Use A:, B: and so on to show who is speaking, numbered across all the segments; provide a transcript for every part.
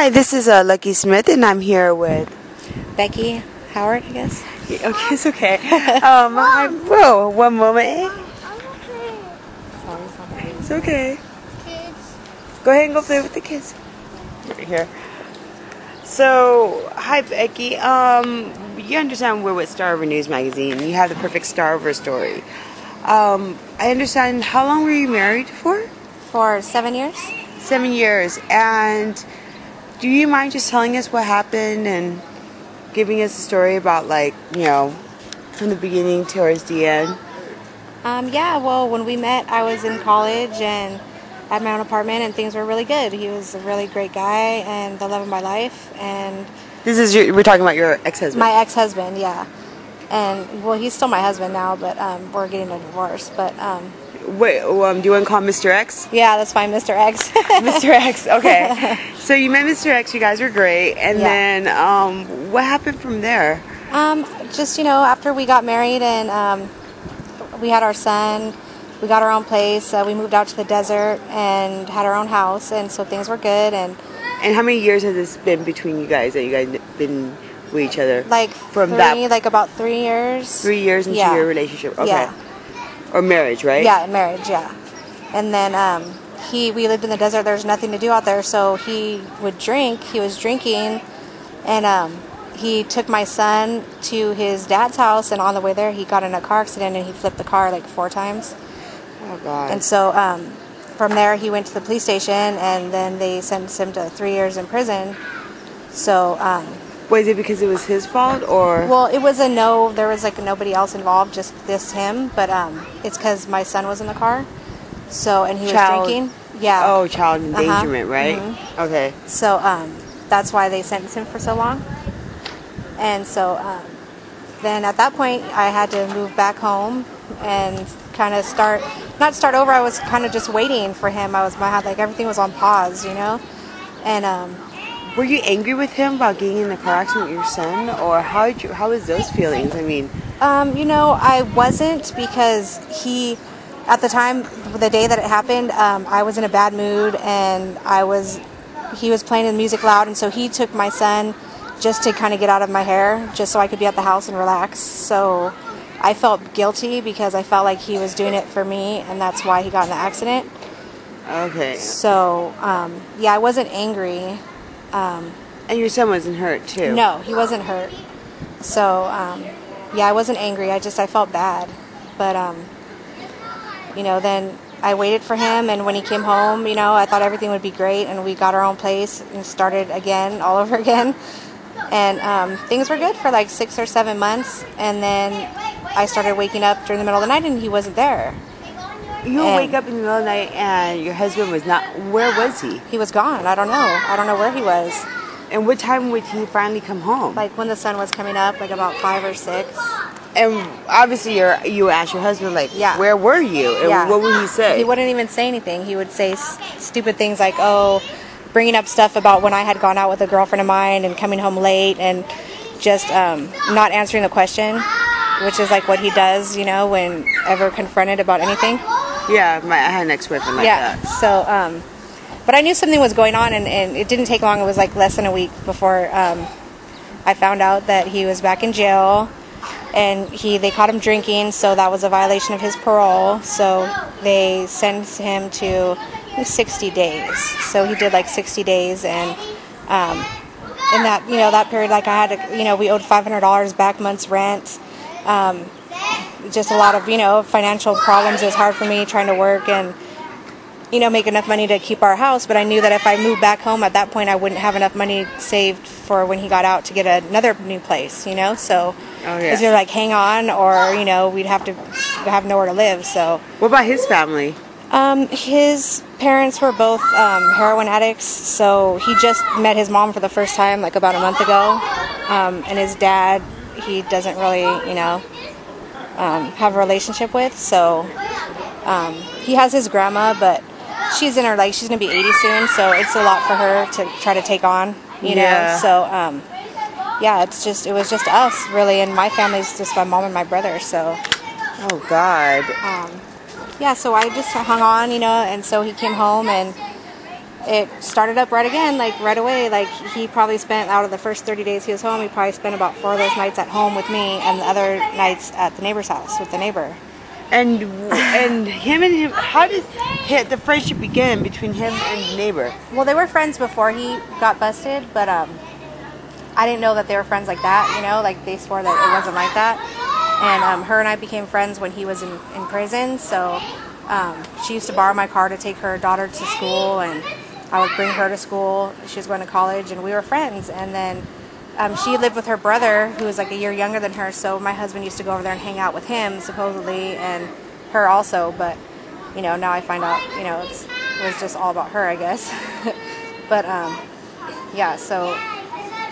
A: Hi, this is Lucky Smith, and I'm here with
B: Becky Howard, I guess.
A: Okay, it's okay. Whoa, one moment. It's okay.
C: Kids.
A: Go ahead and go play with the kids. Right here. So, hi Becky. You understand we're with Star Over News magazine. You have the perfect Star Over story. I understand. How long were you married for?
B: For 7 years.
A: 7 years. And do you mind just telling us what happened and giving us a story about, like, you know, from the beginning towards the end?
B: Yeah, well, when we met, I was in college and I had my own apartment, and things were really good. He was a really great guy and the love of my life. And
A: We're talking about your ex-husband.
B: my ex-husband, yeah. And well, he's still my husband now, but we're getting a divorce. But
A: Wait, do you want to call him Mr. X?
B: yeah, that's fine, Mr. X.
A: Mr. X, okay. So you met Mr. X, you guys were great, and
B: Yeah.
A: then what happened from there?
B: Just, after we got married and we had our son, we got our own place. We moved out to the desert and had our own house, and so things were good. And
A: how many years has this been between you guys that you guys been with each other?
B: About 3 years.
A: 3 years into your relationship, okay.
B: Yeah.
A: Or marriage, right?
B: Yeah, marriage, yeah. And then we lived in the desert. There's nothing to do out there, so he would drink. He was drinking, and he took my son to his dad's house, and on the way there, he got in a car accident, and he flipped the car like 4 times.
A: Oh, God.
B: And so from there, he went to the police station, and then they sentenced him to 3 years in prison. So...
A: was it because it was his fault, or...?
B: Well, it was there was like nobody else involved, just him, but it's because my son was in the car, and he was drinking. Yeah.
A: Oh, child endangerment, right?
B: Mm-hmm.
A: Okay.
B: So that's why they sentenced him for so long. And so then at that point, I had to move back home and kind of not start over. I was kind of just waiting for him. Everything was on pause, and
A: were you angry with him about getting in the car accident with your son, or how was those feelings? I mean,
B: I wasn't, because at the time, the day that it happened, I was in a bad mood, and he was playing the music loud, and so he took my son just to kind of get out of my hair, just so I could be at the house and relax. So I felt guilty because I felt like he was doing it for me, and that's why he got in the accident.
A: Okay.
B: So, I wasn't angry.
A: And your son wasn't hurt, too?
B: No, he wasn't hurt. So, I wasn't angry. I felt bad. But, then I waited for him, and when he came home, I thought everything would be great, and we got our own place and started again, all over again. And things were good for like 6 or 7 months, and then I started waking up during the middle of the night, and he wasn't there.
A: You would wake up in the middle of the night and your husband was not... Where was he?
B: He was gone. I don't know where he was.
A: And what time would he finally come home?
B: Like when the sun was coming up, like about 5 or 6.
A: And obviously you asked your husband, like,
B: yeah,
A: where were you? And
B: yeah.
A: What would he say?
B: He wouldn't even say anything. He would say stupid things like, bringing up stuff about when I had gone out with a girlfriend of mine and coming home late, and just not answering the question, which is like what he does, whenever confronted about anything.
A: Yeah, I had an ex-boyfriend like that.
B: Yeah, so, but I knew something was going on, and it didn't take long. It was like less than a week before I found out that he was back in jail, and they caught him drinking, so that was a violation of his parole, so they sentenced him to 60 days. So he did like 60 days, and in that period, like I had to, we owed $500 back, month's rent. Just a lot of, financial problems. It was hard for me trying to work and, make enough money to keep our house. But I knew that if I moved back home at that point, I wouldn't have enough money saved for when he got out to get another new place, So it's either like hang on, or, we'd have to have nowhere to live. So
A: what about his family?
B: His parents were both heroin addicts, so he just met his mom for the first time like about a month ago. And his dad, he doesn't really, have a relationship with. So he has his grandma, but she's she's gonna be 80 soon, so it's a lot for her to try to take on, know. So it was just us really, and my family's just my mom and my brother. So
A: oh God.
B: So I just hung on, and so he came home, and it started up right again, like right away. Like he probably spent, out of the first 30 days he was home, he probably spent about 4 of those nights at home with me, and the other nights at the neighbor's house with the neighbor.
A: And him, how did the friendship begin between him and the neighbor?
B: Well, they were friends before he got busted, but I didn't know that they were friends like that, you know, like they swore that it wasn't like that. And her and I became friends when he was in prison, so she used to borrow my car to take her daughter to school, and I would bring her to school. She was going to college, and we were friends. And then she lived with her brother, who was like a year younger than her, so my husband used to go over there and hang out with him, supposedly, and her also, but, you know, now I find out, you know, it was just all about her, I guess. But, yeah, so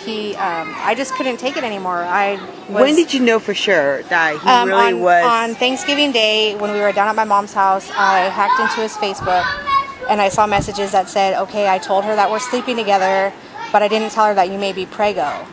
B: I just couldn't take it anymore.
A: When did you know for sure that he really was?
B: On Thanksgiving Day, when we were down at my mom's house, I hacked into his Facebook, and I saw messages that said, okay, I told her that we're sleeping together, but I didn't tell her that you may be preggo.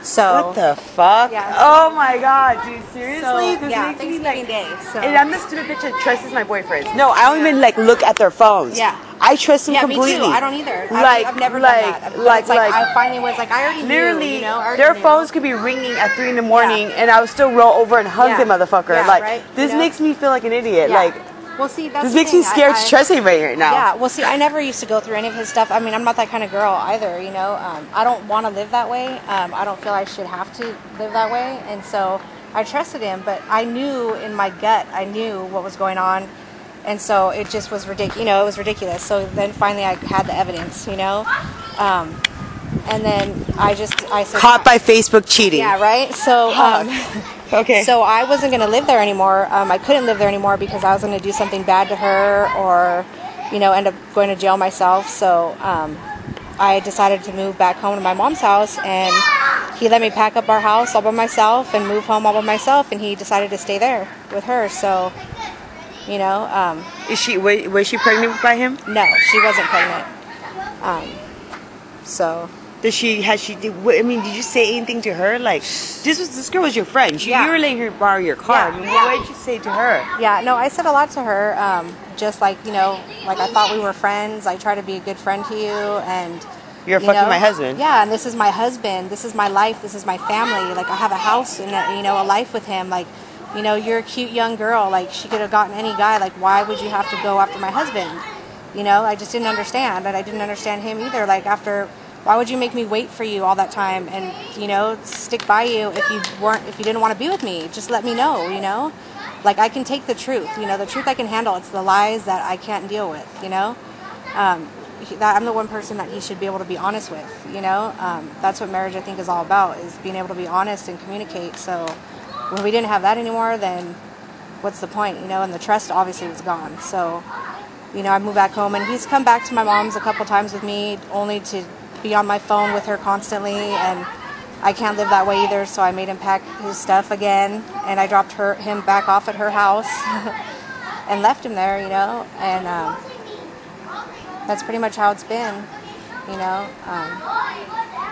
B: So
A: what the fuck?
B: Yeah,
A: oh my god, dude, seriously?
B: So, yeah, Thanksgiving Day. So.
A: And I'm the stupid bitch that trusts my boyfriends. No, I don't even like look at their phones.
B: Yeah.
A: I trust them completely.
B: Me too. I don't either. I've never done that. Like, I finally was like, I already
A: literally,
B: knew, you know,
A: their phones could be ringing at 3 in the morning, and I would still roll over and hug the motherfucker.
B: Yeah,
A: like,
B: right?
A: this makes me feel like an idiot.
B: Yeah.
A: Like,
B: well, see, that's
A: this makes me scared to trust anybody right now.
B: Yeah, well, see, I never used to go through any of his stuff. I mean, I'm not that kind of girl either, you know. I don't want to live that way. I don't feel I should have to live that way. And so I trusted him, but I knew in my gut, I knew what was going on. And so it just was ridiculous. You know, it was ridiculous. So then finally I had the evidence, you know. And then I said...
A: Caught by Facebook cheating.
B: Yeah, right? So...
A: okay.
B: So I wasn't going to live there anymore. I couldn't live there anymore because I was going to do something bad to her or, you know, end up going to jail myself. So I decided to move back home to my mom's house, and he let me pack up our house all by myself and move home all by myself, and he decided to stay there with her. So, you know...
A: was she pregnant by him?
B: No, she wasn't pregnant. So...
A: Did you say anything to her? Like, this girl was your friend. You were letting her borrow your car.
B: Yeah.
A: What did you say to her?
B: Yeah, no, I said a lot to her. Just like, you know, like I thought we were friends. I try to be a good friend to you, and
A: you're fucking my husband.
B: Yeah, and this is my husband. This is my life. This is my family. Like, I have a house and a life with him. Like, you know, you're a cute young girl. Like, she could have gotten any guy. Like, why would you have to go after my husband? You know, I just didn't understand, and I didn't understand him either. Like, why would you make me wait for you all that time and, you know, stick by you if you didn't want to be with me? Just let me know, you know? Like, I can take the truth, you know, the truth I can handle. It's the lies that I can't deal with, you know? I'm the one person that he should be able to be honest with, you know? That's what marriage, I think, is all about, is being able to be honest and communicate. So when we didn't have that anymore, then what's the point, you know? And the trust obviously was gone. So, you know, I moved back home, and he's come back to my mom's a couple times with me, only to be on my phone with her constantly, and I can't live that way either, so I made him pack his stuff again, and I dropped him back off at her house and left him there, you know, and that's pretty much how it's been, you know,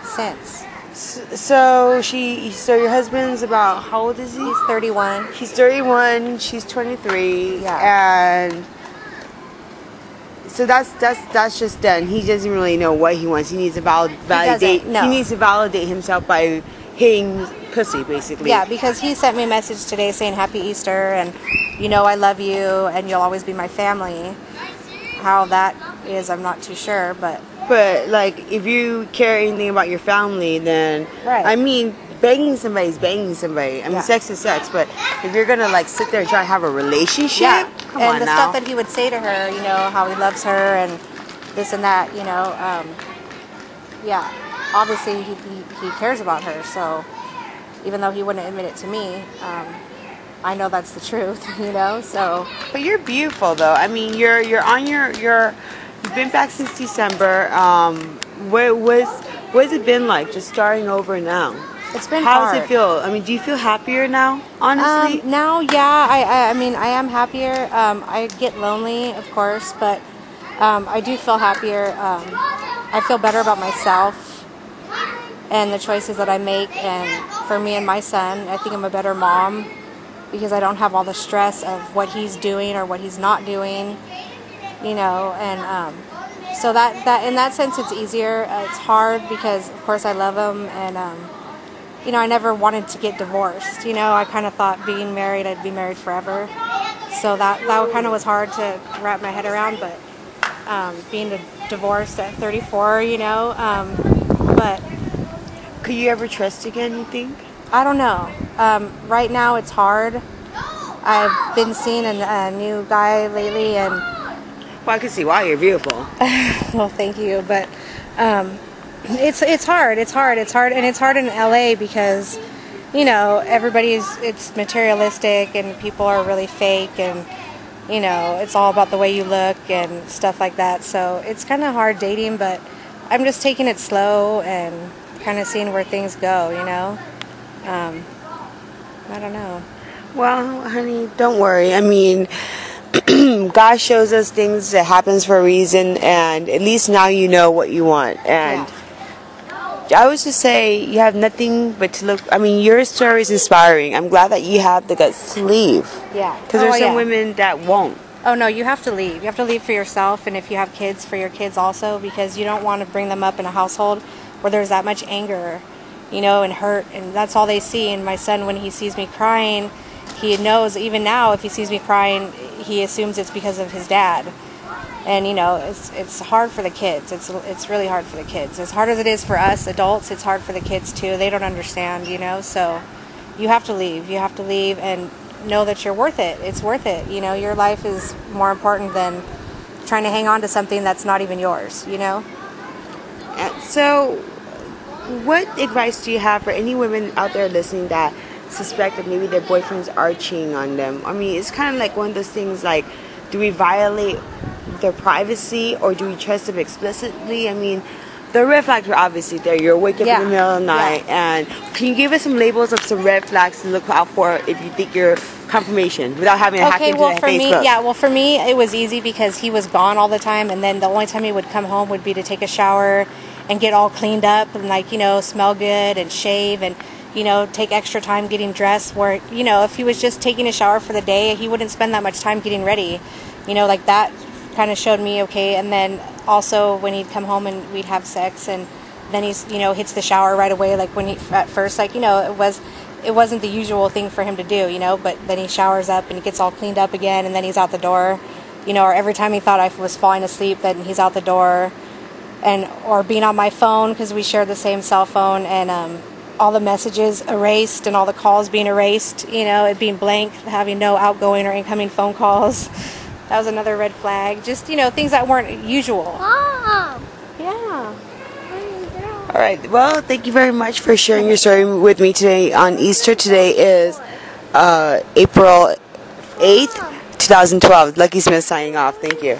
B: since.
A: So your husband's about, how old is he?
B: He's 31.
A: He's 31, she's 23, and so that's just done. He doesn't really know what he wants. He needs to validate. He needs to validate himself by hitting pussy, basically.
B: Yeah, because he sent me a message today saying Happy Easter, and you know I love you, and you'll always be my family. How that is, I'm not too sure, but
A: like, if you care anything about your family, then I mean, banging somebody is banging somebody. I mean, sex is sex, but if you're gonna like sit there and try to have a relationship, come on now.
B: And the stuff that he would say to her, you know, how he loves her and this and that, you know, obviously he cares about her. So even though he wouldn't admit it to me, I know that's the truth, you know. So,
A: but you're beautiful, though. I mean, you've been back since December. What's it been like just starting over now?
B: It's been
A: How
B: hard.
A: does it feel? I mean, do you feel happier now, honestly?
B: Now, yeah. I mean, I am happier. I get lonely, of course, but I do feel happier. I feel better about myself and the choices that I make. And for me and my son, I think I'm a better mom because I don't have all the stress of what he's doing or what he's not doing, you know. And So that in that sense, it's easier. It's hard because, of course, I love him, and you know, I never wanted to get divorced. You know, I kind of thought being married, I'd be married forever. So that kind of was hard to wrap my head around. But being divorced at 34, you know, but
A: Could you ever trust again, you think?
B: I don't know. Right now, it's hard. I've been seeing a new guy lately, and
A: Well, I can see why. You're beautiful.
B: well, thank you, but it's hard. It's hard, and it's hard in LA because, you know, it's materialistic and people are really fake, and you know, it's all about the way you look and stuff like that. So it's kind of hard dating, but I'm just taking it slow and kind of seeing where things go. You know, I don't know.
A: Well, honey, don't worry. I mean, God shows us things that happens for a reason, and at least now you know what you want. And I would just say you have nothing but to look. I mean, your story is inspiring. I'm glad that you have the guts to leave.
B: Yeah.
A: Because there's some women that won't.
B: Oh no, you have to leave. You have to leave for yourself, and if you have kids, for your kids also, because you don't want to bring them up in a household where there's that much anger, you know, and hurt, and that's all they see. And my son, when he sees me crying, he knows, even now, if he sees me crying, he assumes it's because of his dad. And you know, it's hard for the kids. It's really hard for the kids. As hard as it is for us adults, it's hard for the kids too. They don't understand, you know. So you have to leave. You have to leave and know that you're worth it. It's worth it. You know, your life is more important than trying to hang on to something that's not even yours, you know.
A: So, what advice do you have for any women out there listening that suspect that maybe their boyfriends are cheating on them? I mean, it's kind of like one of those things like, do we violate their privacy or do we trust them explicitly? I mean, the red flags are obviously there. You're awake up in the middle of the night, and can you give us some labels of some red flags to look out for if you think you're confirmation without having to hack into Facebook?
B: For me, it was easy because he was gone all the time, and then the only time he would come home would be to take a shower and get all cleaned up and, like, you know, smell good and shave and, you know, take extra time getting dressed, where, you know, if he was just taking a shower for the day, he wouldn't spend that much time getting ready, you know, like that kind of showed me okay. And then also when he'd come home and we'd have sex, and then he's, you know, hits the shower right away, like when he at first, like, you know, it wasn't the usual thing for him to do, you know, but then he showers up and he gets all cleaned up again, and then he's out the door, you know. Or every time he thought I was falling asleep, then he's out the door. And or being on my phone, because we share the same cell phone, and all the messages erased and all the calls being erased, you know, it being blank, having no outgoing or incoming phone calls. That was another red flag. Just, you know, things that weren't usual.
C: Mom!
B: Yeah.
A: All right. Well, thank you very much for sharing your story with me today on Easter. Today is April 8th, 2012. Lucky Smith signing off. Thank you.